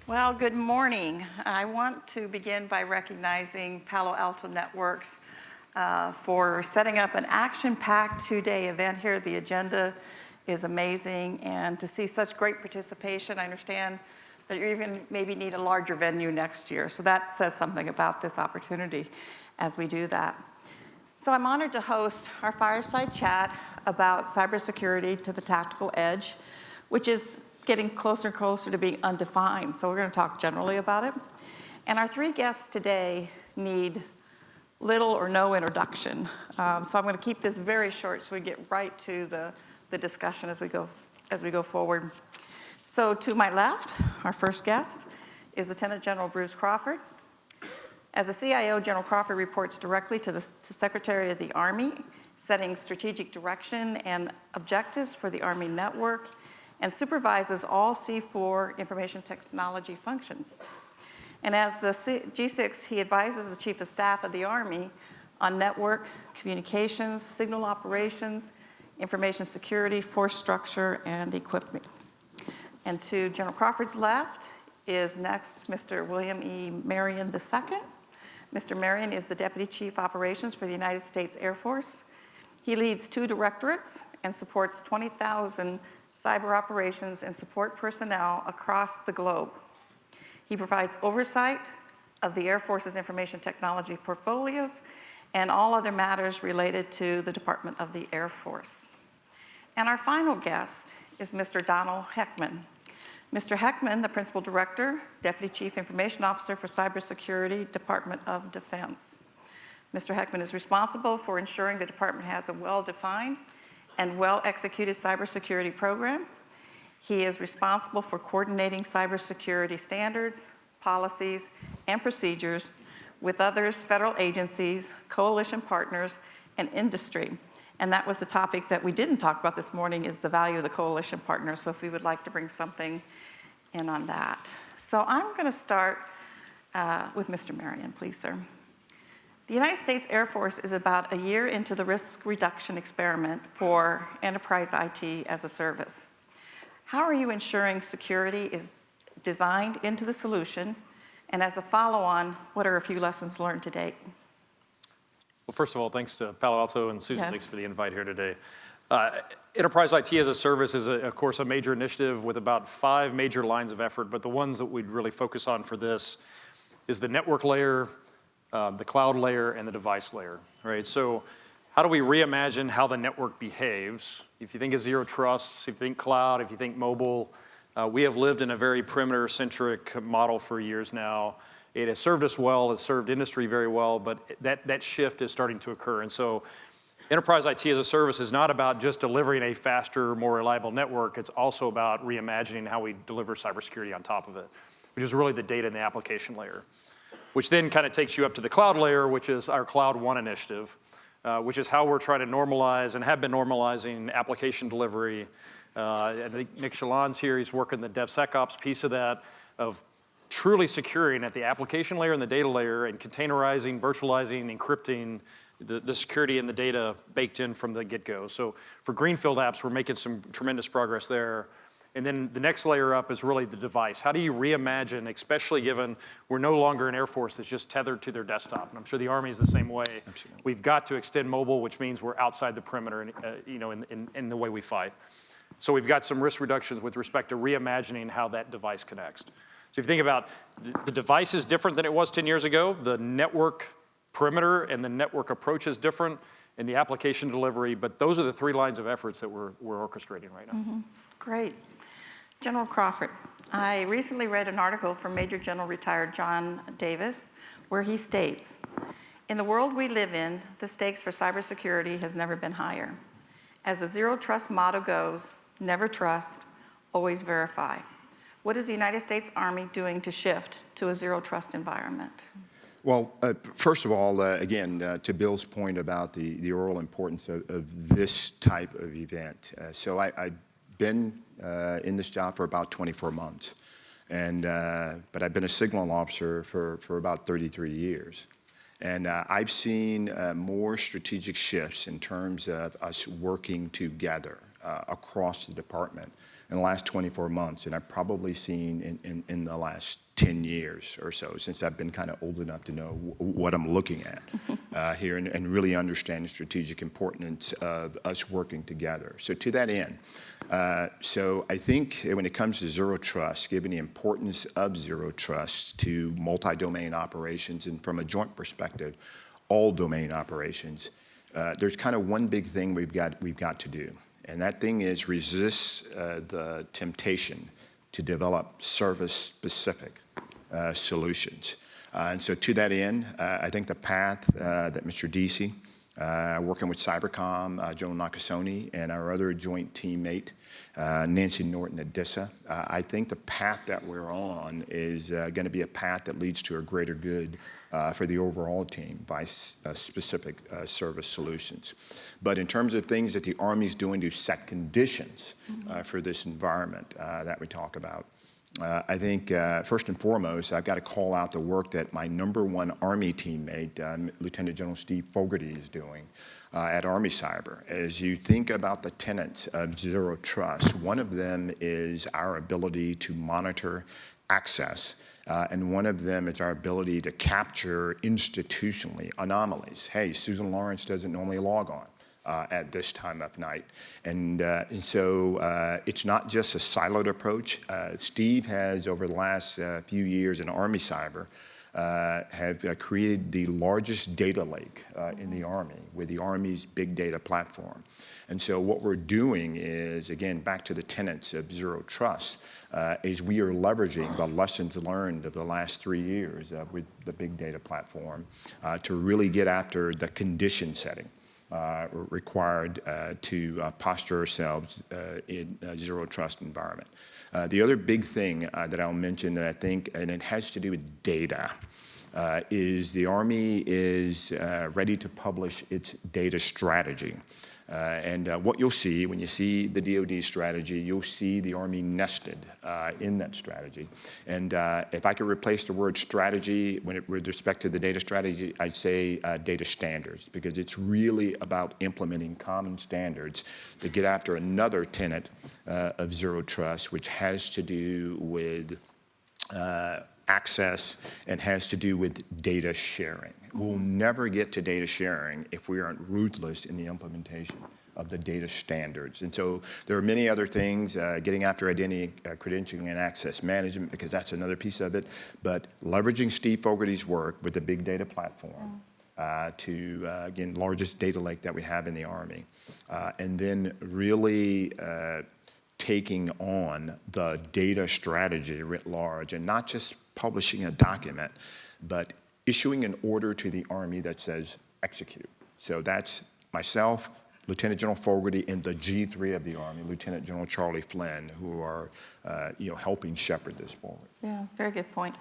Well, good morning. I want to begin by recognizing Palo Alto Networks for setting up an action-packed two-day event here. The agenda is amazing, and to see such great participation. I understand that you even maybe need a larger venue next year, so that says something about this opportunity as we do that. So I'm honored to host our fireside chat about cybersecurity to the tactical edge, which is getting closer and closer to being undefined. So we're going to talk generally about it. And our three guests today need little or no introduction. So I'm going to keep this very short so we get right to the discussion as we go forward. So to my left, our first guest is Lieutenant General Bruce Crawford. As a CIO, General Crawford reports directly to the Secretary of the Army, setting strategic direction and objectives for the Army network, and supervises all C4 information technology functions. And as the G6, he advises the Chief of Staff of the Army on network, communications, signal operations, information security, force structure, and equipment. And to General Crawford's left is next Mr. William E. Marion II. Mr. Marion is the Deputy Chief Operations for the United States Air Force. He leads 2 directorates and supports 20,000 cyber operations and support personnel across the globe. He provides oversight of the Air Force's information technology portfolios and all other matters related to the Department of the Air Force. And our final guest is Mr. Donald Heckman. Mr. Heckman, the Principal Director, Deputy Chief Information Officer for Cybersecurity, Department of Defense. Mr. Heckman is responsible for ensuring the department has a well-defined and well-executed cybersecurity program. He is responsible for coordinating cybersecurity standards, policies, and procedures with others, federal agencies, coalition partners, and industry. And that was the topic that we didn't talk about this morning, is the value of the coalition partners. So if we would like to bring something in on that. So I'm going to start with Mr. Marion, please, sir. The United States Air Force is about a year into the risk reduction experiment for enterprise IT as a service. How are you ensuring security is designed into the solution? And as a follow-on, what are a few lessons learned to date? Well, first of all, thanks to Palo Alto and Susan, Yes. Thanks for the invite here today. Enterprise IT as a service is, of course, a major initiative with about 5 major lines of effort, but the ones that we'd really focus on for this is the network layer, the cloud layer, and the device layer, right? So how do we reimagine how the network behaves? If you think of zero trust, if you think cloud, if you think mobile, we have lived in a very perimeter-centric model for years now. It has served us well, it's served industry very well, but that shift is starting to occur. And so enterprise IT as a service is not about just delivering a faster, more reliable network, it's also about reimagining how we deliver cybersecurity on top of it, which is really the data and the application layer, which then kind of takes you up to the cloud layer, which is our Cloud One initiative, which is how we're trying to normalize and have been normalizing application delivery. I think Nick Shalon's here, he's working the DevSecOps piece of that, of truly securing at the application layer and the data layer and containerizing, virtualizing, encrypting the security and the data baked in from the get-go. So for greenfield apps, we're making some tremendous progress there. And then the next layer up is really the device. How do you reimagine, especially given we're no longer an Air Force that's just tethered to their desktop? And I'm sure the Army is the same way. Absolutely. We've got to extend mobile, which means we're outside the perimeter in the way we fight. So we've got some risk reductions with respect to reimagining how that device connects. So if you think about the device is different than it was 10 years ago, the network perimeter and the network approach is different, and the application delivery, but those are the 3 lines of efforts that we're orchestrating right now. Mm-hmm. Great. General Crawford, I recently read an article from Major General retired John Davis, where he states, "In the world we live in, the stakes for cybersecurity has never been higher. As the zero trust motto goes, never trust, always verify. What is the United States Army doing to shift to a zero trust environment?" Well, first of all, again, to Bill's point about the oral importance of this type of event. So I've been in this job for about 24 months, but I've been a signal officer for about 33 years. And I've seen more strategic shifts in terms of us working together across the department in the last 24 months than I've probably seen in the last 10 years or so, since I've been kind of old enough to know what I'm looking at here and really understand the strategic importance of us working together. So to that end, so I think when it comes to zero trust, given the importance of zero trust to multi-domain operations and from a joint perspective, all domain operations, there's kind of one big thing we've got to do. And that thing is resist the temptation to develop service-specific solutions. And so to that end, I think the path that Mr. Deasy, working with Cybercom, Joe Nakasone, and our other joint teammate, Nancy Norton at DISA, I think the path that we're on is going to be a path that leads to a greater good for the overall team by specific service solutions. But in terms of things that the Army's doing to set conditions for this environment that we talk about, I think first and foremost, I've got to call out the work that my #1 Army teammate, Lieutenant General Steve Fogarty, is doing at Army Cyber. As you think about the tenets of zero trust, one of them is our ability to monitor access, and one of them is our ability to capture institutionally anomalies. Hey, Susan Lawrence doesn't normally log on at this time of night. And so it's not just a siloed approach. Steve has, over the last few years in Army Cyber, have created the largest data lake in the Army with the Army's big data platform. And so what we're doing is, again, back to the tenets of zero trust, is we are leveraging the lessons learned of the last 3 years with the big data platform to really get after the condition setting required to posture ourselves in a zero trust environment. The other big thing that I'll mention that I think, and it has to do with data, is the Army is ready to publish its data strategy. And what you'll see, when you see the DoD strategy, you'll see the Army nested in that strategy. And if I could replace the word strategy with respect to the data strategy, I'd say data standards, because it's really about implementing common standards to get after another tenet of zero trust, which has to do with access and has to do with data sharing. We'll never get to data sharing if we aren't ruthless in the implementation of the data standards. And so there are many other things, getting after identity, credentialing, and access management, because that's another piece of it, but leveraging Steve Fogarty's work with the big data platform to, again, largest data lake that we have in the Army, and then really taking on the data strategy writ large, and not just publishing a document, but issuing an order to the Army that says execute. So that's myself, Lieutenant General Fogarty, and the G3 of the Army, Lieutenant General Charlie Flynn, who are helping shepherd this forward. Yeah, very good point.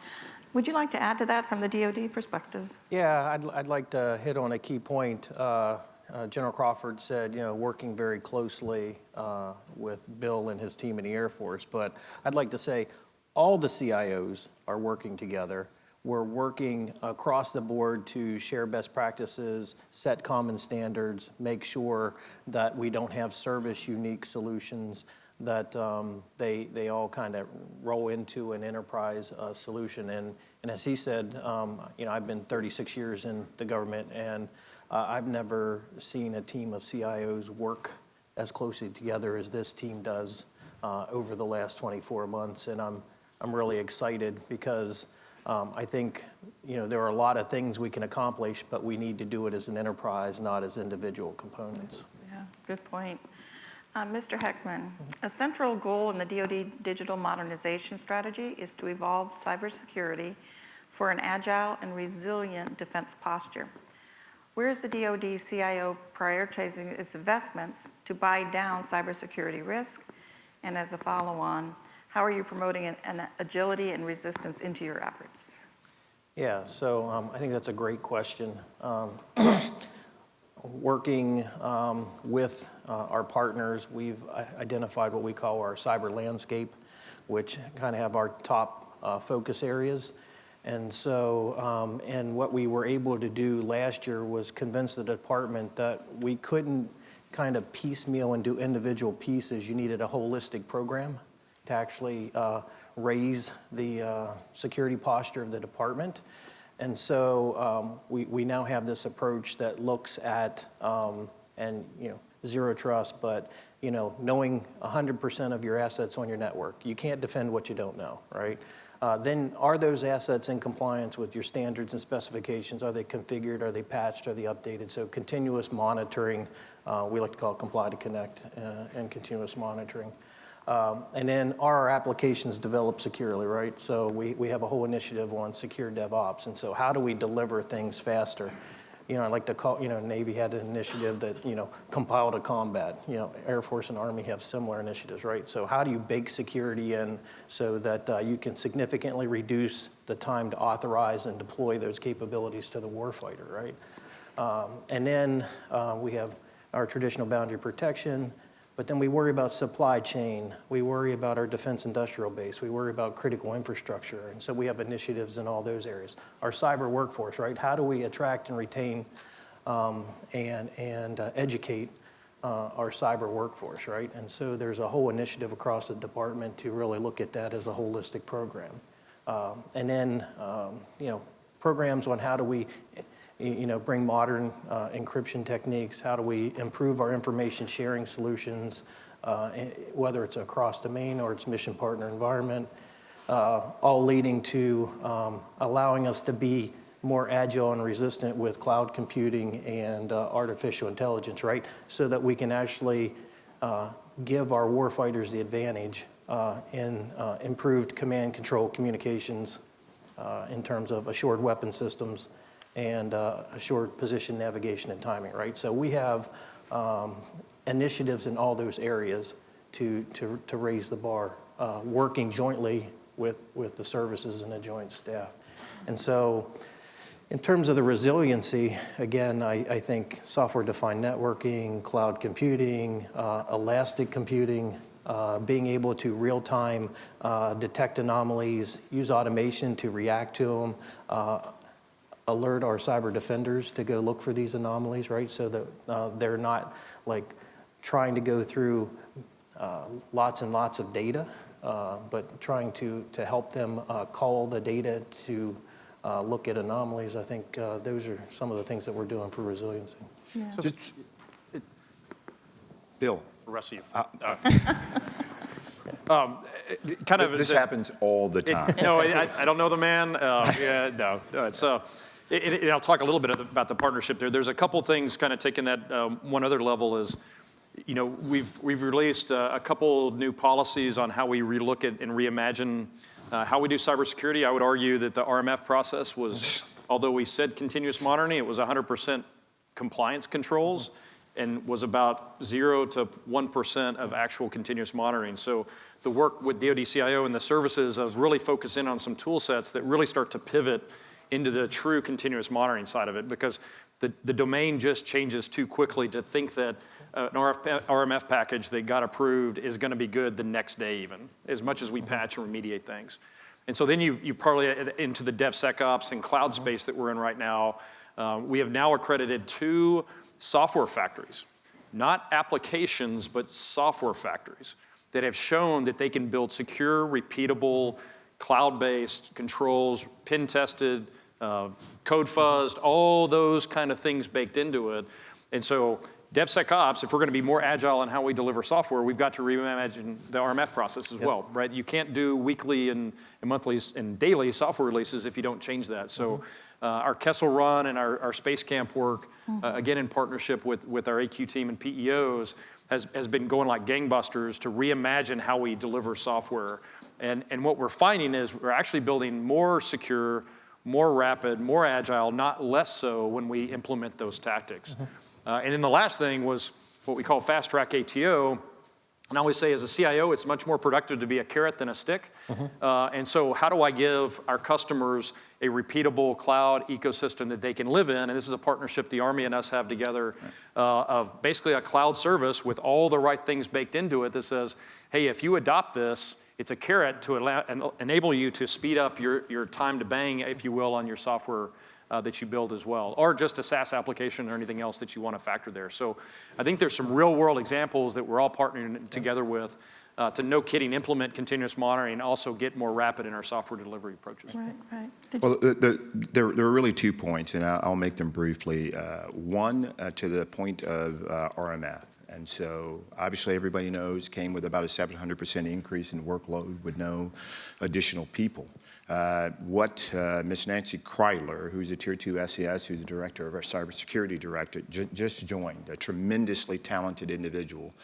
Would you like to add to that from the DoD perspective? Yeah, I'd like to hit on a key point. General Crawford said, working very closely with Bill and his team in the Air Force, but I'd like to say all the CIOs are working together. We're working across the board to share best practices, set common standards, make sure that we don't have service-unique solutions, that they all kind of roll into an enterprise solution. And as he said, I've been 36 years in the government, and I've never seen a team of CIOs work as closely together as this team does over the last 24 months. And I'm really excited because I think, there are a lot of things we can accomplish, but we need to do it as an enterprise, not as individual components. Yeah, good point. Mr. Heckman, a central goal in the DoD digital modernization strategy is to evolve cybersecurity for an agile and resilient defense posture. Where is the DoD CIO prioritizing its investments to buy down cybersecurity risk? And as a follow-on, how are you promoting an agility and resistance into your efforts? Yeah, so I think that's a great question. Working with our partners, we've identified what we call our cyber landscape, which kind of have our top focus areas. And so, and what we were able to do last year was convince the department that we couldn't kind of piecemeal and do individual pieces. You needed a holistic program. to actually raise the security posture of the department. And so we now have this approach that looks at, zero trust, but knowing 100% of your assets on your network. You can't defend what you don't know, right? Then are those assets in compliance with your standards and specifications? Are they configured? Are they patched? Are they updated? So continuous monitoring, we like to call it comply to connect, and continuous monitoring. And then are our applications developed securely, right? So we have a whole initiative on secure DevOps. And so how do we deliver things faster? I like to call, Navy had an initiative that, compile to combat. Air Force and Army have similar initiatives, right? So how do you bake security in so that you can significantly reduce the time to authorize and deploy those capabilities to the warfighter, right? And then we have our traditional boundary protection, but then we worry about supply chain. We worry about our defense industrial base. We worry about critical infrastructure. And so we have initiatives in all those areas. Our cyber workforce, right? How do we attract and retain and educate our cyber workforce, right? And so there's a whole initiative across the department to really look at that as a holistic program. And then, programs on how do we bring modern encryption techniques, how do we improve our information sharing solutions, whether it's across domain or it's mission partner environment, all leading to allowing us to be more agile and resistant with cloud computing and artificial intelligence, right? So that we can actually give our warfighters the advantage in improved command control communications in terms of assured weapon systems and assured position navigation and timing, right? So we have initiatives in all those areas to raise the bar, working jointly with the services and the joint staff. And so in terms of the resiliency, again, I think software-defined networking, cloud computing, elastic computing, being able to real-time detect anomalies, use automation to react to them, alert our cyber defenders to go look for these anomalies, right? So that they're not like trying to go through lots and lots of data, but trying to help them cull the data to look at anomalies. I think those are some of the things that we're doing for resiliency. Yeah. Bill, The rest of you. this happens all the time. No, I don't know the man. No. It's and I'll talk a little bit about the partnership there. There's a couple things kind of taking that one other level is, we've released a couple new policies on how we relook at and reimagine how we do cybersecurity. I would argue that the RMF process was, although we said continuous monitoring, it was 100% compliance controls and was about 0 to 1% of actual continuous monitoring. So the work with DoD CIO and the services of really focusing on some tool sets that really start to pivot into the true continuous monitoring side of it, because the domain just changes too quickly to think that an RMF package that got approved is going to be good the next day even, as much as we patch and remediate things. And so then you parlay it into the DevSecOps and cloud space that we're in right now. We have now accredited 2 software factories, not applications, but software factories that have shown that they can build secure, repeatable, cloud-based controls, pin-tested, code fuzzed, all those kind of things baked into it. And so DevSecOps, if we're going to be more agile in how we deliver software, we've got to reimagine the RMF process as well, right? You can't do weekly and monthly and daily software releases if you don't change that. So our Kessel Run and our Space Camp work, again in partnership with our AQ team and PEOs, has been going like gangbusters to reimagine how we deliver software. And what we're finding is we're actually building more secure, more rapid, more agile, not less so when we implement those tactics. And then the last thing was what we call fast track ATO. And I always say as a CIO, it's much more productive to be a carrot than a stick. And so how do I give our customers a repeatable cloud ecosystem that they can live in? And this is a partnership the Army and us have together of basically a cloud service with all the right things baked into it that says, hey, if you adopt this, it's a carrot to enable you to speed up your time to bang, if you will, on your software that you build as well, or just a SaaS application or anything else that you want to factor there. So I think there's some real world examples that we're all partnering together with to no kidding implement continuous monitoring and also get more rapid in our software delivery approaches. Right, right. Well, there are really 2 points, and I'll make them briefly. One, to the point of RMF. And so obviously everybody knows came with about a 700% increase in workload with no additional people. What Ms. Nancy Kreidler, who's a Tier 2 SES, who's the director of our Cybersecurity director, just joined, a tremendously talented individual.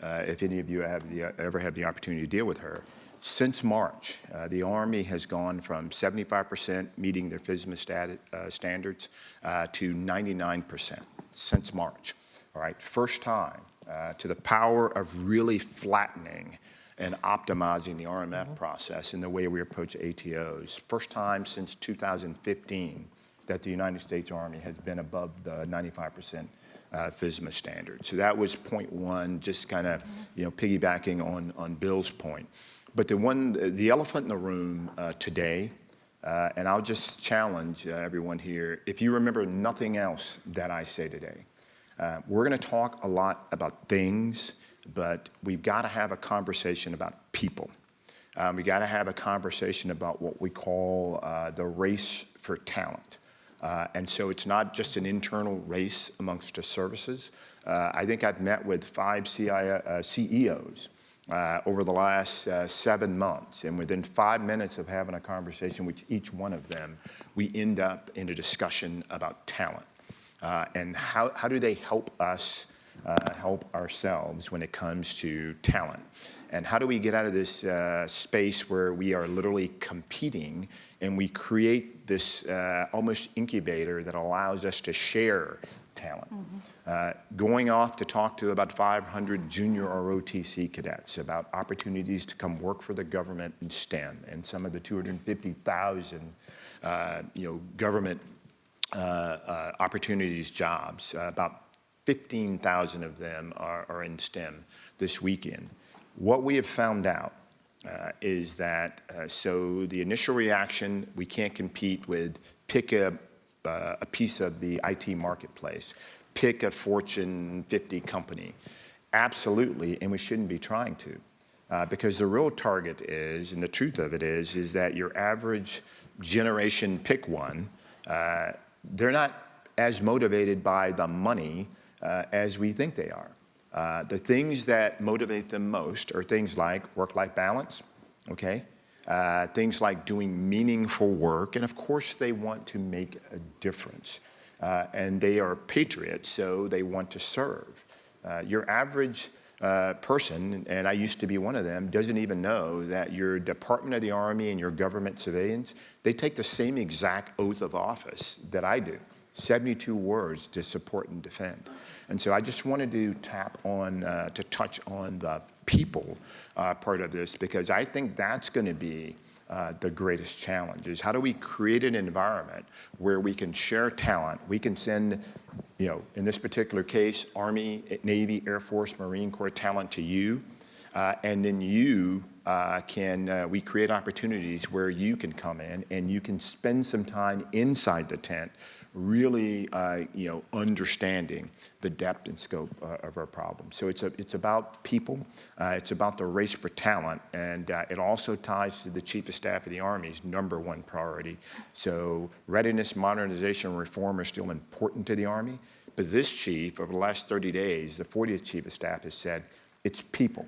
If any of you ever have the opportunity to deal with her. Since March, the Army has gone from 75% meeting their FISMA standards to 99% since March. All right, first time to the power of really flattening and optimizing the RMF process in the way we approach ATOs. First time since 2015 that the United States Army has been above the 95% FISMA standard. So that was point one, just kind of piggybacking on Bill's point. But the elephant in the room today, and I'll just challenge everyone here, if you remember nothing else that I say today, we're going to talk a lot about things, but we've got to have a conversation about people. We got to have a conversation about what we call the race for talent. And so it's not just an internal race amongst the services. I think I've met with 5 CEOs over the last 7 months, and within 5 minutes of having a conversation with each one of them, we end up in a discussion about talent. And how do they help us help ourselves when it comes to talent? And how do we get out of this space where we are literally competing and we create this almost incubator that allows us to share talent? Going off to talk to about 500 junior ROTC cadets about opportunities to come work for the government in STEM and some of the 250,000 government opportunities, jobs. About 15,000 of them are in STEM this weekend. What we have found out is that, so the initial reaction, we can't compete with pick a piece of the IT marketplace, pick a Fortune 50 company. Absolutely, and we shouldn't be trying to. Because the real target is, and the truth of it is that your average generation pick one, they're not as motivated by the money as we think they are. The things that motivate them most are things like work-life balance, okay? Things like doing meaningful work, and of course they want to make a difference. And they are patriots, so they want to serve. Your average person, and I used to be one of them, doesn't even know that your Department of the Army and your government civilians, they take the same exact oath of office that I do. 72 words to support and defend. And so I just wanted to touch on the people part of this, because I think that's going to be the greatest challenge, is how do we create an environment where we can share talent, we can send, in this particular case, Army, Navy, Air Force, Marine Corps talent to you, and then we create opportunities where you can come in and you can spend some time inside the tent really, understanding the depth and scope of our problem. So it's about people, it's about the race for talent, and it also ties to the Chief of Staff of the Army's #1 priority. So readiness, modernization, and reform are still important to the Army, but this chief, over the last 30 days, the 40th Chief of Staff has said, it's people.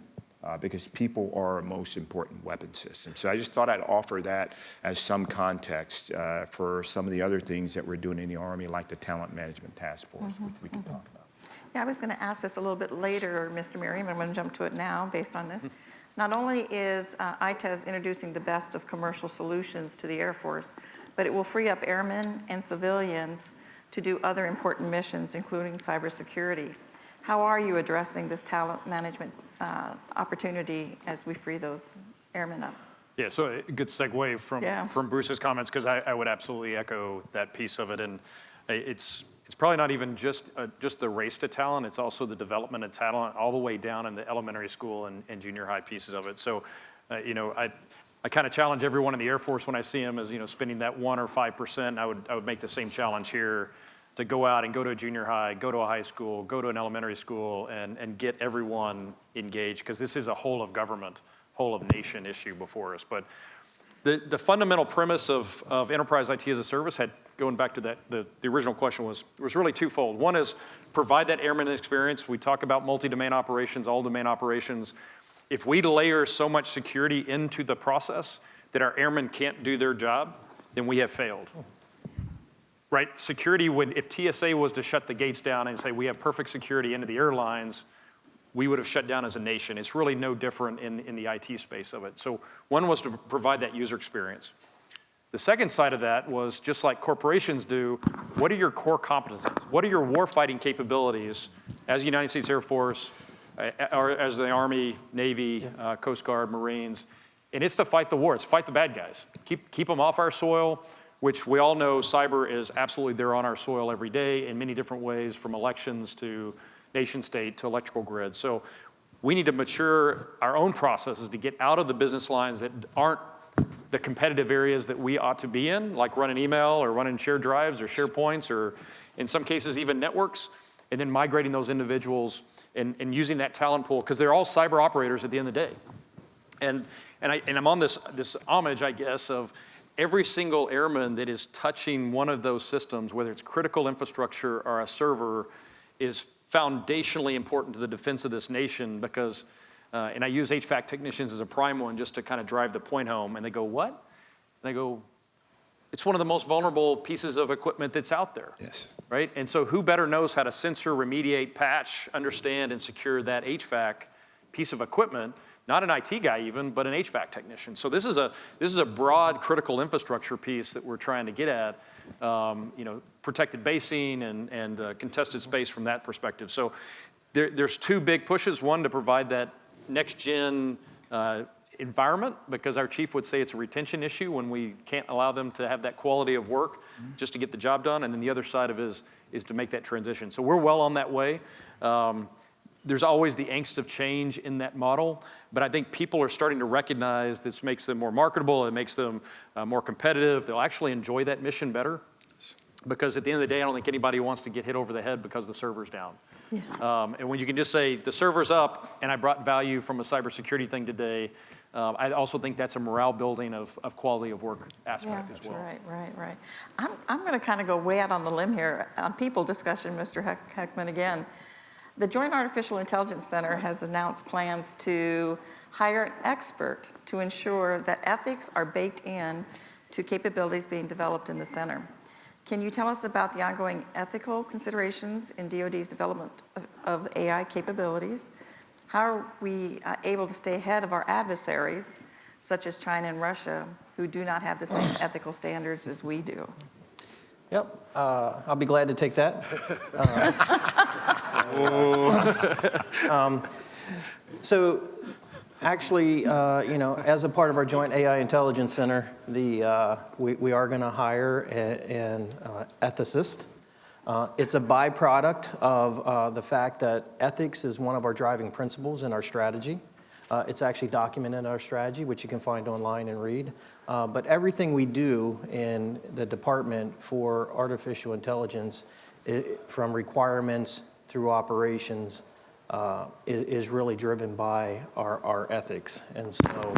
Because people are our most important weapon system. So I just thought I'd offer that as some context for some of the other things that we're doing in the Army, like the Talent Management Task Force, which we can talk about. Yeah, I was going to ask this a little bit later, Mr. Marion, but I'm going to jump to it now based on this. Not only is ITES introducing the best of commercial solutions to the Air Force, but it will free up airmen and civilians to do other important missions, including cybersecurity. How are you addressing this talent management opportunity as we free those airmen up? Yeah, so a good segue from Bruce's comments, because I would absolutely echo that piece of it. And it's probably not even just the race to talent, it's also the development of talent all the way down in the elementary school and junior high pieces of it. So, I kind of challenge everyone in the Air Force when I see them as, spending that 1 or 5%. I would make the same challenge here. to go out and go to a junior high, go to a high school, go to an elementary school, and get everyone engaged, because this is a whole of government, whole of nation issue before us. But the fundamental premise of enterprise IT as a service, going back to that, the original question was really twofold. One is provide that airman experience. We talk about multi-domain operations, all domain operations. If we layer so much security into the process that our airmen can't do their job, then we have failed. Right? Security, if TSA was to shut the gates down and say we have perfect security into the airlines, we would have shut down as a nation. It's really no different in the IT space of it. So one was to provide that user experience. The second side of that was, just like corporations do, what are your core competencies? What are your warfighting capabilities as the United States Air Force, or as the Army, Navy, Coast Guard, Marines? And it's to fight the war. It's fight the bad guys. Keep them off our soil, which we all know cyber is absolutely there on our soil every day in many different ways, from elections to nation state to electrical grid. So we need to mature our own processes to get out of the business lines that aren't the competitive areas that we ought to be in, like running email or running shared drives or SharePoints, or in some cases even networks, and then migrating those individuals and using that talent pool, because they're all cyber operators at the end of the day. And I'm on this homage, I guess, of every single airman that is touching one of those systems, whether it's critical infrastructure or a server, is foundationally important to the defense of this nation, because, and I use HVAC technicians as a prime one just to kind of drive the point home, and they go, what? And I go, it's one of the most vulnerable pieces of equipment that's out there. Yes. Right? And so who better knows how to censor, remediate, patch, understand, and secure that HVAC piece of equipment? Not an IT guy even, but an HVAC technician. So this is a broad critical infrastructure piece that we're trying to get at, protected basing and contested space from that perspective. So there's two big pushes. One, to provide that next gen environment, because our chief would say it's a retention issue when we can't allow them to have that quality of work just to get the job done. And then the other side of it is to make that transition. So we're well on that way. There's always the angst of change in that model, but I think people are starting to recognize this makes them more marketable, it makes them more competitive. They'll actually enjoy that mission better, because at the end of the day, I don't think anybody wants to get hit over the head because the server's down. Yeah. And when you can just say, the server's up and I brought value from a cybersecurity thing today, I also think that's a morale building of quality of work aspect as well. Right. I'm going to kind of go way out on the limb here on people discussion, Mr. Heckman, again. The Joint Artificial Intelligence Center has announced plans to hire an expert to ensure that ethics are baked in to capabilities being developed in the center. Can you tell us about the ongoing ethical considerations in DoD's development of AI capabilities? How are we able to stay ahead of our adversaries, such as China and Russia, who do not have the same ethical standards as we do? Yep, I'll be glad to take that. So actually, as a part of our Joint AI Intelligence Center, we are going to hire an ethicist. It's a byproduct of the fact that ethics is one of our driving principles in our strategy. It's actually documented in our strategy, which you can find online and read. But everything we do in the department for artificial intelligence, from requirements through operations, is really driven by our ethics. And so,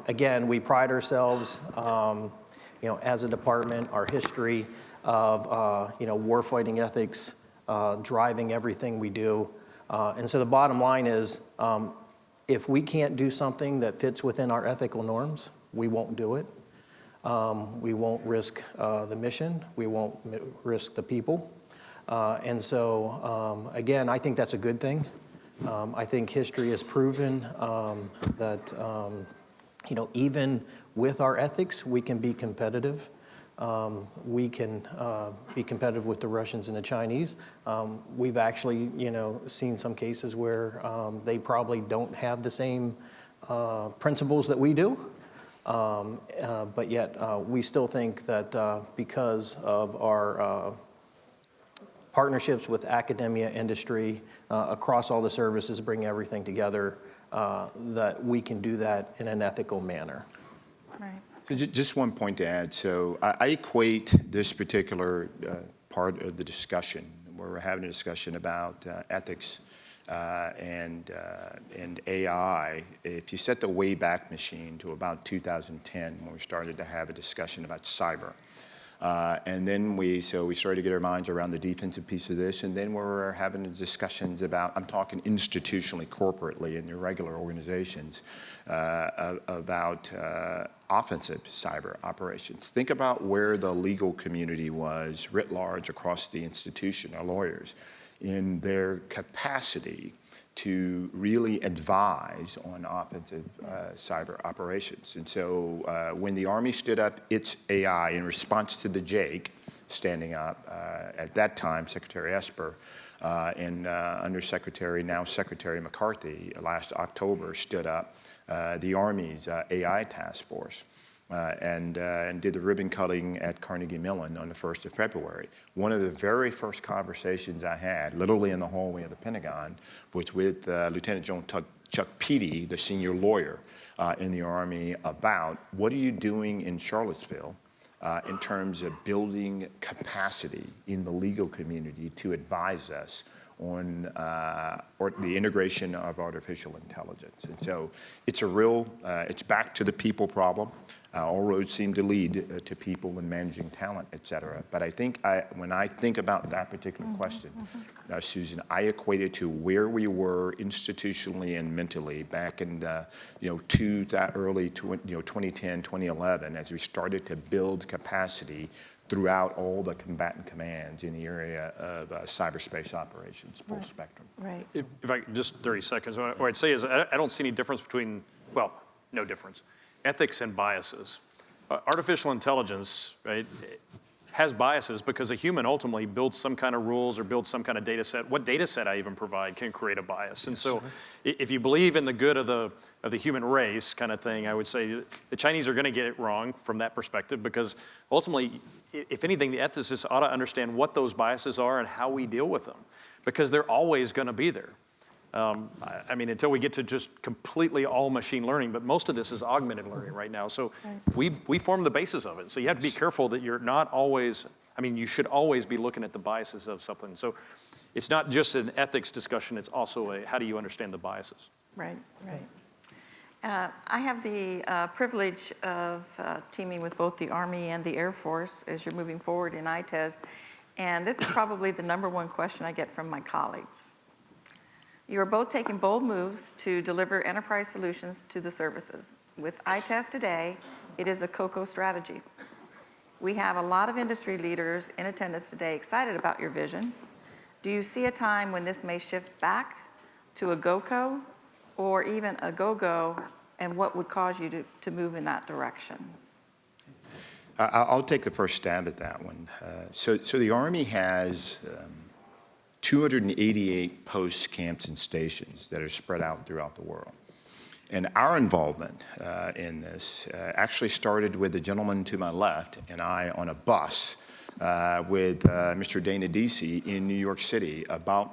again, we pride ourselves, as a department, our history of, warfighting ethics, driving everything we do. And so the bottom line is, if we can't do something that fits within our ethical norms, we won't do it. We won't risk the mission. We won't risk the people. And so, again, I think that's a good thing. I think history has proven that, even with our ethics, we can be competitive. We can be competitive with the Russians and the Chinese. We've actually, seen some cases where they probably don't have the same principles that we do. But yet, we still think that because of our partnerships with academia, industry, across all the services, bring everything together, that we can do that in an ethical manner. Right. So just one point to add. So I equate this particular part of the discussion, where we're having a discussion about ethics and AI. If you set the Wayback Machine to about 2010, when we started to have a discussion about cyber, and then we started to get our minds around the defensive piece of this, and then we're having discussions about, I'm talking institutionally, corporately, in your regular organizations, about offensive cyber operations. Think about where the legal community was writ large across the institution, our lawyers, in their capacity to really advise on offensive cyber operations. And so when the Army stood up its AI in response to the JAIC standing up, at that time, Secretary Esper and Undersecretary, now Secretary McCarthy, last October stood up the Army's AI task force. And did the ribbon cutting at Carnegie Mellon on the 1st of February. One of the very first conversations I had, literally in the hallway of the Pentagon, was with Lieutenant General Chuck Petey, the senior lawyer in the Army, about what are you doing in Charlottesville in terms of building capacity in the legal community to advise us on or the integration of artificial intelligence. And so it's a real, it's back to the people problem. All roads seem to lead to people and managing talent, et cetera. But I think when I think about that particular question, Susan, I equate it to where we were institutionally and mentally back in early 2010, 2011, as we started to build capacity throughout all the combatant commands in the area of cyberspace operations, full spectrum. Right. If I just 30 seconds, what I'd say is I don't see any difference between, well, no difference, ethics and biases. Artificial intelligence, right, has biases because a human ultimately builds some kind of rules or builds some kind of data set. What data set I even provide can create a bias. And so if you believe in the good of the human race kind of thing, I would say the Chinese are going to get it wrong from that perspective because ultimately, if anything, the ethicists ought to understand what those biases are and how we deal with them because they're always going to be there. I mean, until we get to just completely all machine learning, but most of this is augmented learning right now. So we form the basis of it. So you have to be careful that you're not always, I mean, you should always be looking at the biases of something. So it's not just an ethics discussion, it's also a how do you understand the biases. Right, right. I have the privilege of teaming with both the Army and the Air Force as you're moving forward in ITES. And this is probably the number one question I get from my colleagues. You are both taking bold moves to deliver enterprise solutions to the services. With ITES today, it is a COCO strategy. We have a lot of industry leaders in attendance today excited about your vision. Do you see a time when this may shift back to a GOCO or even a GOGO, and what would cause you to move in that direction? I'll take the first stab at that one. So the Army has 288 posts, camps, and stations that are spread out throughout the world. And our involvement in this actually started with the gentleman to my left and I on a bus with Mr. Dana Deasy in New York City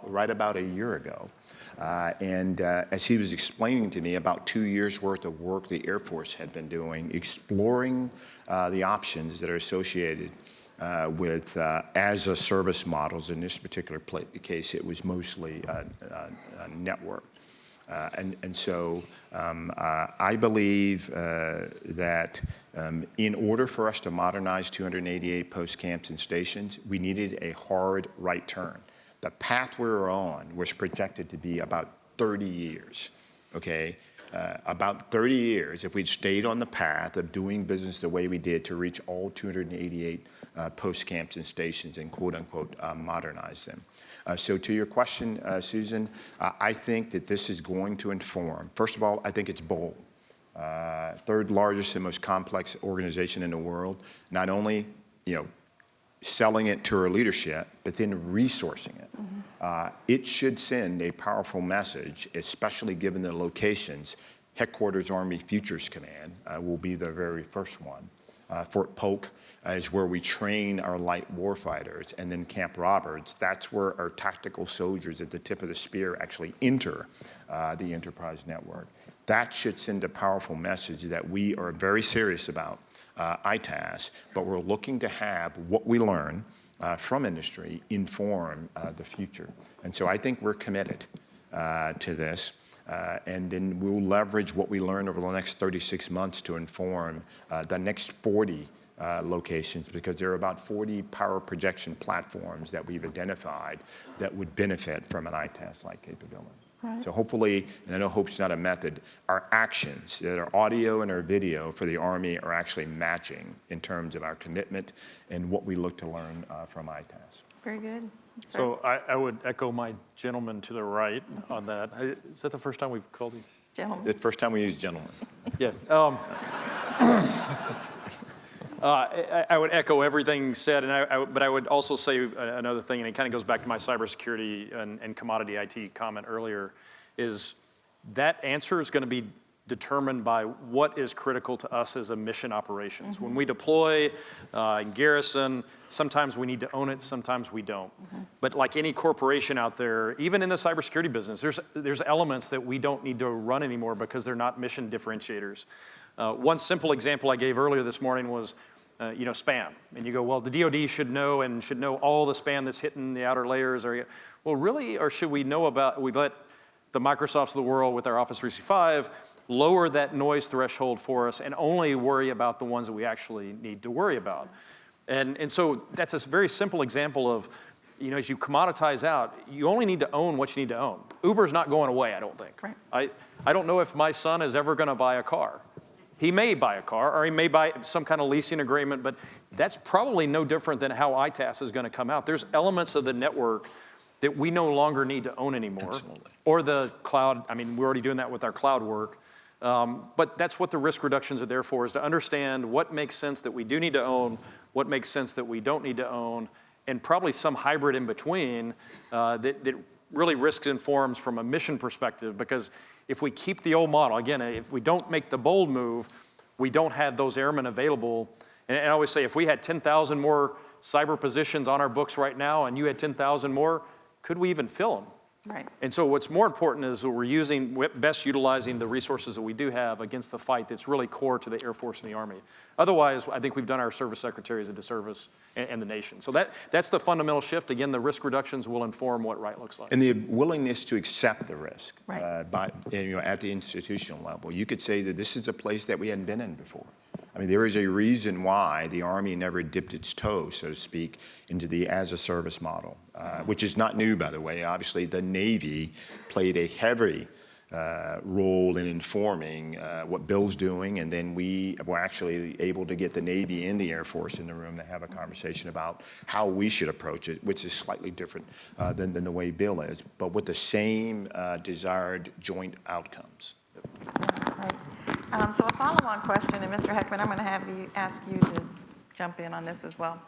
right about a year ago. And as he was explaining to me about 2 years' worth of work the Air Force had been doing, exploring the options that are associated with as-a-service models. In this particular case, it was mostly a network. And so I believe that in order for us to modernize 288 post camps and stations, we needed a hard right turn. The path we were on was projected to be about 30 years, okay? About 30 years if we'd stayed on the path of doing business the way we did to reach all 288 post camps and stations and quote unquote modernize them. So to your question, Susan, I think that this is going to inform. First of all, I think it's bold. Third largest and most complex organization in the world, not only, selling it to our leadership, but then resourcing it. It should send a powerful message, especially given the locations. Headquarters Army Futures Command will be the very first one. Fort Polk is where we train our light warfighters, and then Camp Roberts, that's where our tactical soldiers at the tip of the spear actually enter the enterprise network. That should send a powerful message that we are very serious about ITAS, but we're looking to have what we learn from industry inform the future. And so I think we're committed to this. And then we'll leverage what we learn over the next 36 months to inform the next 40 locations, because there are about 40 power projection platforms that we've identified that would benefit from an ITAS-like capability. Right. So hopefully, and I know hope's not a method, our actions, that our audio and our video for the Army are actually matching in terms of our commitment and what we look to learn from ITAS. Very good. Sir? So I would echo my gentleman to the right on that. Is that the first time we've called these? Gentlemen. The first time we use gentlemen. Yeah. I would echo everything said, but I would also say another thing, and it kind of goes back to my cybersecurity and commodity IT comment earlier, is that answer is going to be determined by what is critical to us as a mission operations. Mm-hmm. When we deploy in garrison, sometimes we need to own it, sometimes we don't. Mm-hmm. But like any corporation out there, even in the cybersecurity business, there's elements that we don't need to run anymore because they're not mission differentiators. One simple example I gave earlier this morning was spam. And you go, well, the DoD should know all the spam that's hitting the outer layers. Well, really, or should we know we let the Microsofts of the world with our Office 365 lower that noise threshold for us and only worry about the ones that we actually need to worry about? And so that's a very simple example of, as you commoditize out, you only need to own what you need to own. Uber's not going away, I don't think. Right. I don't know if my son is ever going to buy a car. He may buy a car, or he may buy some kind of leasing agreement, but that's probably no different than how ITAS is going to come out. There's elements of the network that we no longer need to own anymore. Absolutely. Or the cloud. I mean, we're already doing that with our cloud work. But that's what the risk reductions are there for, is to understand what makes sense that we do need to own, what makes sense that we don't need to own, and probably some hybrid in between that really risk informs from a mission perspective. Because if we keep the old model, again, if we don't make the bold move, we don't have those airmen available. And I always say, if we had 10,000 more cyber positions on our books right now and you had 10,000 more, could we even fill them? Right. And so what's more important is that we're best utilizing the resources that we do have against the fight that's really core to the Air Force and the Army. Otherwise, I think we've done our service secretaries a disservice and the nation. So that's the fundamental shift. Again, the risk reductions will inform what right looks like. And the willingness to accept the risk Right. at the institutional level. You could say that this is a place that we hadn't been in before. I mean, there is a reason why the Army never dipped its toe, so to speak, into the as-a-service model, which is not new, by the way. Obviously, the Navy played a heavy role in informing what Bill's doing, and then we were actually able to get the Navy and the Air Force in the room to have a conversation about how we should approach it, which is slightly different than the way Bill is, but with the same desired joint outcomes. Right. So a follow-on question, and Mr. Heckman, I'm going to ask you to jump in on this as well.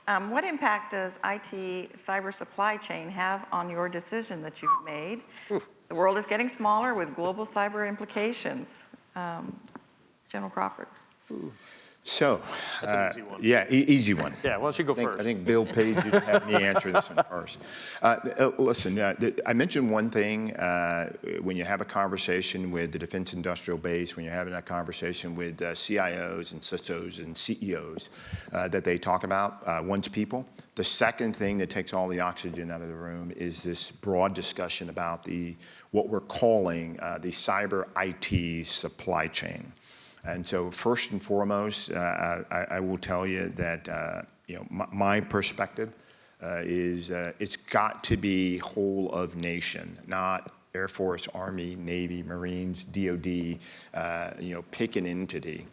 What impact does IT cyber supply chain have on your decision that you've made? Oof. The world is getting smaller with global cyber implications. General Crawford. So, That's an easy one. Yeah, easy one. Yeah, why don't you go first? I think Bill paid you to have me answer this one first. Listen, I mentioned one thing when you have a conversation with the Defense Industrial Base, when you're having a conversation with CIOs and CISOs and CEOs, that they talk about one's people. The second thing that takes all the oxygen out of the room is this broad discussion about what we're calling the cyber IT supply chain. And so first and foremost, I will tell you that my perspective is it's got to be whole of nation, not Air Force, Army, Navy, Marines, DOD, pick an entity.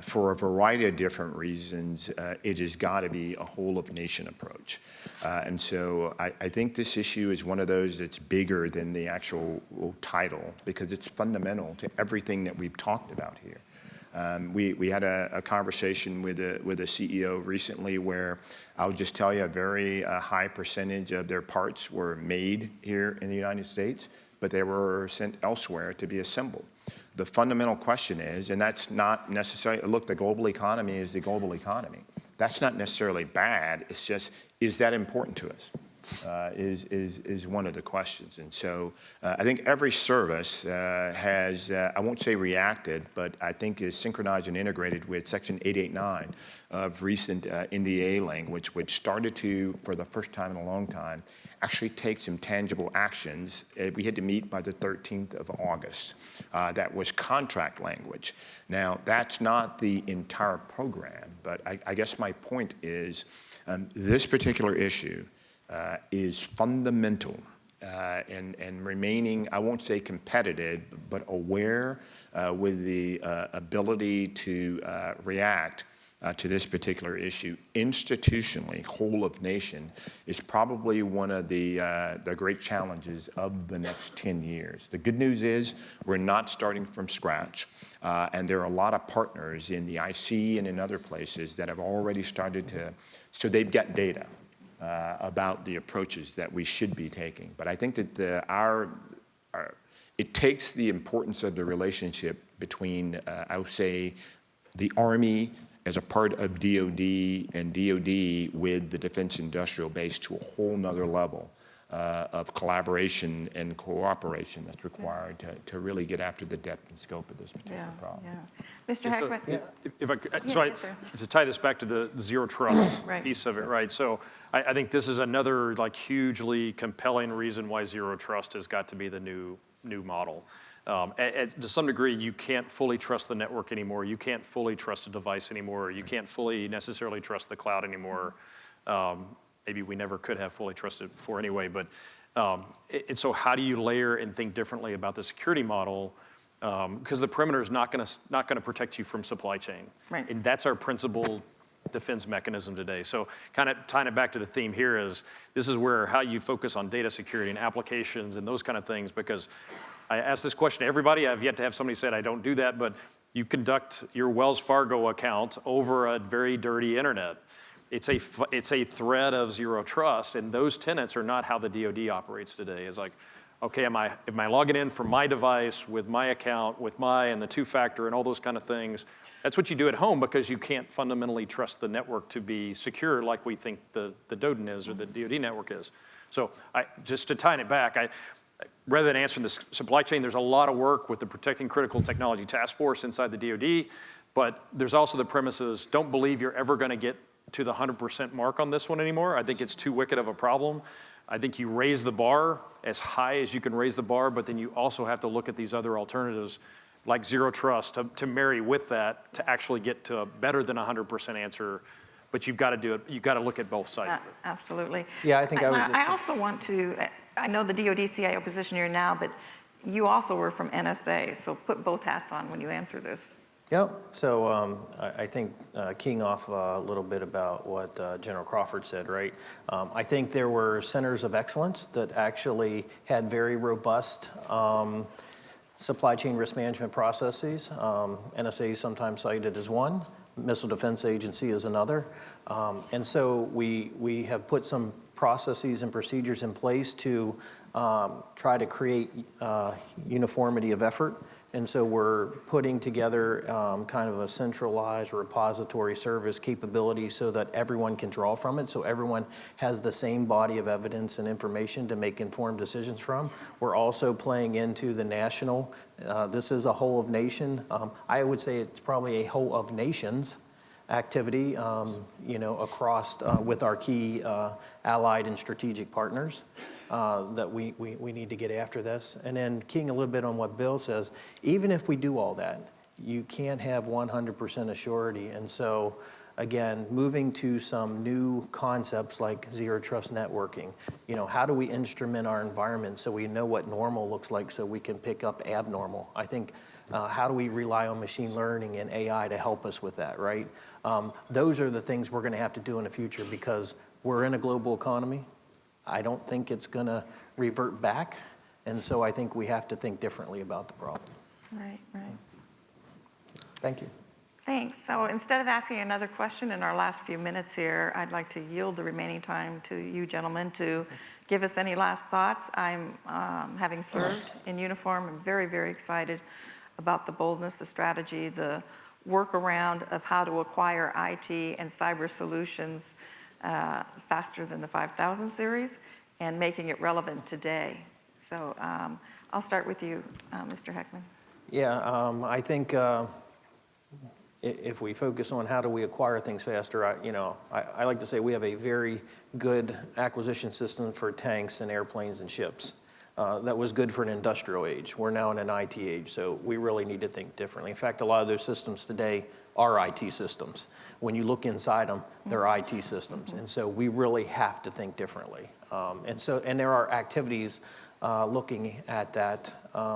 For a variety of different reasons, it has got to be a whole of nation approach. And so I think this issue is one of those that's bigger than the actual title, because it's fundamental to everything that we've talked about here. We had a conversation with a CEO recently where I'll just tell you a very high percentage of their parts were made here in the United States, but they were sent elsewhere to be assembled. The fundamental question is, and that's not necessarily, look, the global economy is the global economy. That's not necessarily bad. It's just, is that important to us? is one of the questions. And so I think every service has, I won't say reacted, but I think is synchronized and integrated with Section 889 of recent NDA language, which started to, for the first time in a long time, actually take some tangible actions. We had to meet by the 13th of August. That was contract language. Now, that's not the entire program, but I guess my point is this particular issue is fundamental and remaining, I won't say competitive, but aware with the ability to react to this particular issue institutionally, whole of nation, is probably one of the great challenges of the next 10 years. The good news is we're not starting from scratch, and there are a lot of partners in the IC and in other places that have already started to, so they've got data about the approaches that we should be taking. But I think that it takes the importance of the relationship between, I would say, the Army as a part of DOD and DOD with the defense industrial base to a whole nother level of collaboration and cooperation that's required to really get after the depth and scope of this particular problem. Yeah. Mr. Heckman? If I could, yes, sir. to tie this back to the zero trust Right. piece of it, right? So I think this is another like hugely compelling reason why zero trust has got to be the new model. To some degree, you can't fully trust the network anymore. You can't fully trust a device anymore. You can't fully necessarily trust the cloud anymore. Maybe we never could have fully trusted before anyway. But and so how do you layer and think differently about the security model? Because the perimeter is not going to protect you from supply chain. Right. And that's our principal defense mechanism today. So kind of tying it back to the theme here is this is where how you focus on data security and applications and those kind of things, because I ask this question to everybody. I've yet to have somebody say I don't do that, but you conduct your Wells Fargo account over a very dirty internet. It's a thread of zero trust, and those tenets are not how the DoD operates today. It's like, okay, am I logging in from my device with my account, with and the two-factor and all those kind of things? That's what you do at home because you can't fundamentally trust the network to be secure like we think the DoD is or the DoD network is. So just to tie it back, rather than answering the supply chain, there's a lot of work with the Protecting Critical Technology Task Force inside the DoD, but there's also the premises, don't believe you're ever going to get to the 100% mark on this one anymore. I think it's too wicked of a problem. I think you raise the bar as high as you can raise the bar, but then you also have to look at these other alternatives like zero trust to marry with that to actually get to a better than 100% answer. But you've got to do it. You've got to look at both sides of it. Absolutely. Yeah, I think I also want to, I know the DoD CIO position you're in now, but you also were from NSA, so put both hats on when you answer this. Yep. So I think keying off a little bit about what General Crawford said, right? I think there were centers of excellence that actually had very robust supply chain risk management processes. NSA is sometimes cited as one. Missile Defense Agency is another. And so we have put some processes and procedures in place to try to create uniformity of effort. And so we're putting together kind of a centralized repository service capability so that everyone can draw from it, so everyone has the same body of evidence and information to make informed decisions from. We're also playing into the national, this is a whole of nation. I would say it's probably a whole of nations activity, across with our key allied and strategic partners. That we need to get after this. And then keying a little bit on what Bill says, even if we do all that, you can't have 100% assurity. And so, again, moving to some new concepts like zero trust networking, how do we instrument our environment so we know what normal looks like so we can pick up abnormal? I think, how do we rely on machine learning and AI to help us with that, right? Those are the things we're gonna have to do in the future because we're in a global economy. I don't think it's going to revert back, and so I think we have to think differently about the problem. Right. Thank you. Thanks. So instead of asking another question in our last few minutes here, I'd like to yield the remaining time to you gentlemen to give us any last thoughts. I'm, having served in uniform, I'm very, very excited about the boldness, the strategy, the workaround of how to acquire IT and cyber solutions faster than the 5000 series, and making it relevant today. So I'll start with you, Mr. Heckman. Yeah, I think if we focus on how do we acquire things faster, I like to say we have a very good acquisition system for tanks and airplanes and ships. That was good for an industrial age. We're now in an IT age, so we really need to think differently. In fact, a lot of those systems today are IT systems. When you look inside them, they're IT systems, and so we really have to think differently. And there are activities looking at that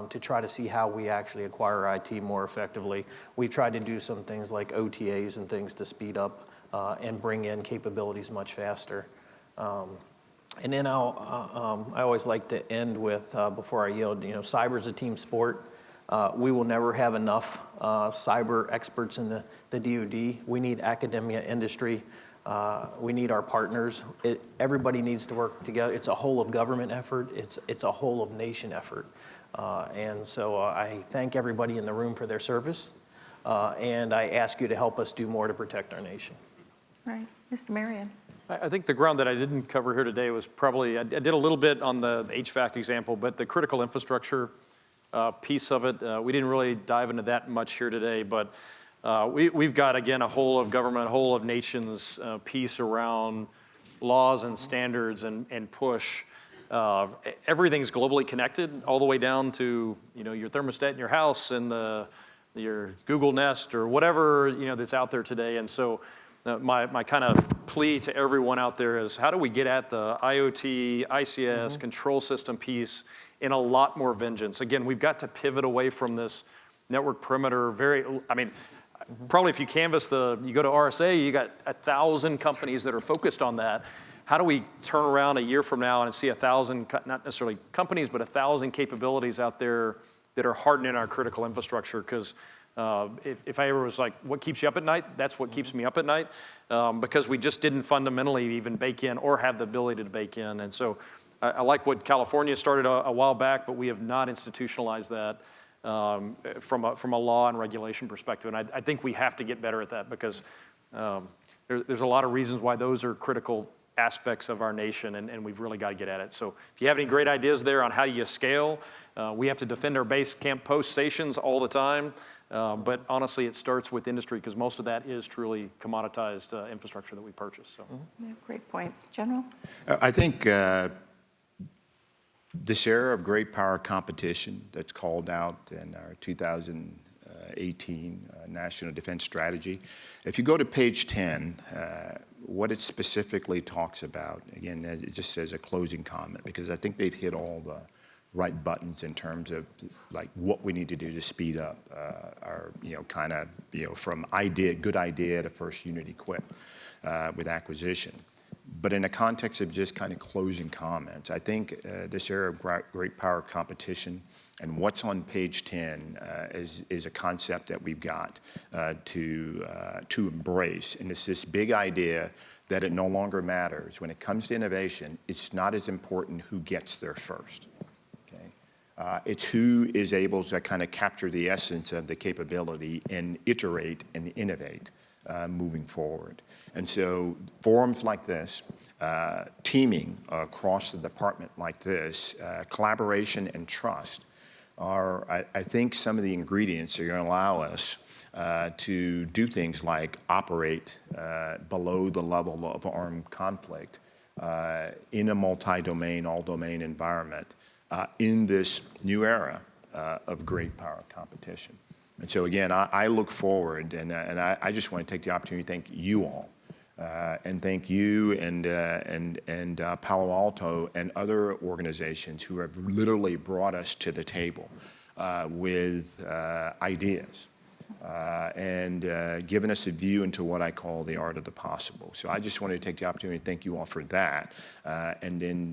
to try to see how we actually acquire IT more effectively. We've tried to do some things like OTAs and things to speed up and bring in capabilities much faster. And then I always like to end with, before I yield, cyber is a team sport. We will never have enough cyber experts in the DoD. We need academia, industry. We need our partners. Everybody needs to work together. It's a whole of government effort. It's a whole of nation effort. And so I thank everybody in the room for their service. And I ask you to help us do more to protect our nation. Right. Mr. Marion. I think the ground that I didn't cover here today was probably, I did a little bit on the HVAC example, but the critical infrastructure piece of it, we didn't really dive into that much here today, but we've got, again, a whole of government, a whole of nations piece around laws and standards and push. Everything's globally connected all the way down to, your thermostat in your house and your Google Nest or whatever, that's out there today. And so my kind of plea to everyone out there is how do we get at the IoT, ICS, control system piece in a lot more vengeance? Again, we've got to pivot away from this network perimeter. Probably if you canvass you go to RSA, you got 1,000 companies that are focused on that. How do we turn around a year from now and see 1,000, not necessarily companies, but 1,000 capabilities out there that are hardening our critical infrastructure? Because if I ever was like, what keeps you up at night? That's what keeps me up at night, because we just didn't fundamentally even bake in or have the ability to bake in. And so I like what California started a while back, but we have not institutionalized that from a law and regulation perspective. And I think we have to get better at that because there's a lot of reasons why those are critical aspects of our nation, and we've really got to get at it. So if you have any great ideas there on how you scale, we have to defend our base camp post stations all the time. But honestly, it starts with industry because most of that is truly commoditized infrastructure that we purchase. So. Yeah, great points. General? I think this era of great power competition that's called out in our 2018 National Defense Strategy, if you go to page 10, what it specifically talks about, again, it just says a closing comment, because I think they've hit all the right buttons in terms of like what we need to do to speed up our, from good idea to first unit equipped with acquisition. But in the context of just kind of closing comments, I think this era of great power competition and what's on page 10 is a concept that we've got to embrace. And it's this big idea that it no longer matters. When it comes to innovation, it's not as important who gets there first. It's who is able to kind of capture the essence of the capability and iterate and innovate moving forward. And so forums like this, teaming across the department like this, collaboration and trust are, I think, some of the ingredients that are going to allow us to do things like operate below the level of armed conflict in a multi-domain, all-domain environment in this new era of great power competition. And so again, I look forward, and I just want to take the opportunity to thank you all, and thank you and Palo Alto and other organizations who have literally brought us to the table with ideas and given us a view into what I call the art of the possible. So I just wanted to take the opportunity to thank you all for that, and then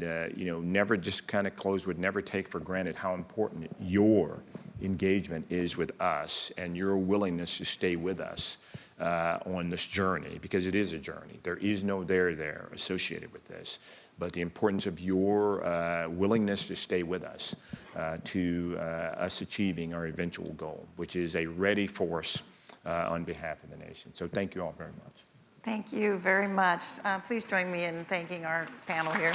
never just kind of close with never take for granted how important your engagement is with us and your willingness to stay with us on this journey, because it is a journey. There is no there associated with this, but the importance of your willingness to stay with us to us achieving our eventual goal, which is a ready force on behalf of the nation. So thank you all very much. Thank you very much. Please join me in thanking our panel here.